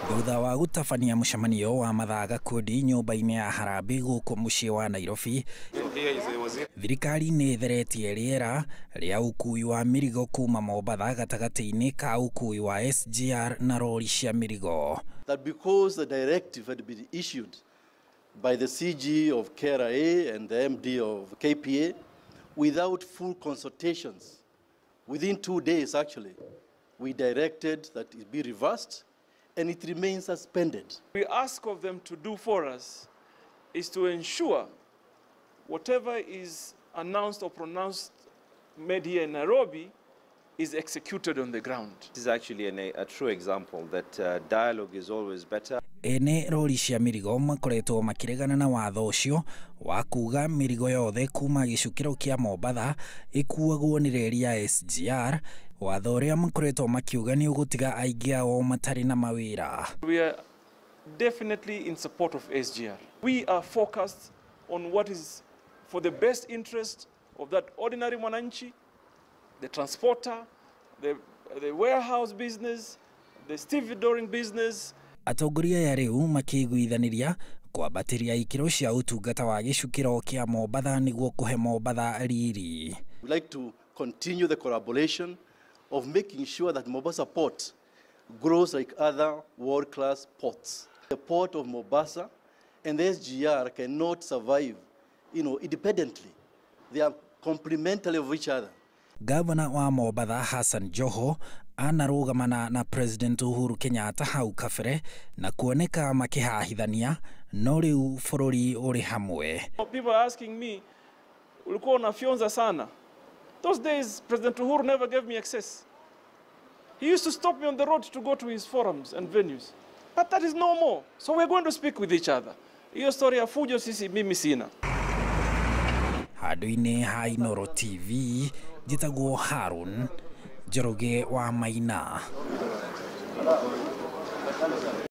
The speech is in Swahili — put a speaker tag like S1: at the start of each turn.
S1: Thutha wa gutabania mucemanio wa mathaga kodi nyumba-ini ya Harambee guku mucii wa Nairobi, thirikari ni itheretie riera ria ukui wa mirigo kuma Mombatha gatagati-ini ka ukui wa SGR na rori cia mirigo.
S2: That because the directive had been issued by the CG of KRA and the MD of KPA without full consultations, within 2 days actually, we directed that it be reversed and it remains suspended.
S3: We ask of them to do for us is to ensure whatever is announced or pronounced made here in Nairobi is executed on the ground.
S4: This is actually a true example that dialogue is always better.
S1: Ene rori cia mirigo makoretwo makiregana na watho ucio wa kuga mirigo yothe kuma gicukiro kia Mombatha ikuagwo ni reri ya SGR, watho uria makoretwo makiuga ni ugutiga aingi ao matari na mawira.
S3: We are definitely in support of SGR. We are focused on what is for the best interest of that ordinary mwananchi, the transporter, the warehouse business, the stevedoring business.
S1: Atongoria ya riu makiguithaniria kwambatiria ikiro cia utungata wa gicukiro kia Mombatha niguo kuhe Mombatha riri.
S2: We like to continue the collaboration of making sure that Mombasa port grows like other world-class ports. The port of Mombasa and the SGR cannot survive, independently. They are complementary of each other.
S1: Gavana wa Mombatha Hassan Joho anarugamana na President Uhuru Kenyatta hau kabere na kuoneka makihahithania no riu bururi uri hamwe.
S3: People are asking me, ulikuwa unafyonza sana. Those days President Uhuru never gave me access. He used to stop me on the road to go to his forums and venues. But that is no more. So we're going to speak with each other. Hiyo story ya fujo sisi mimi sina.
S1: Haduine ha Inooro TV, jitagwo Harun Njoroge wa Maina.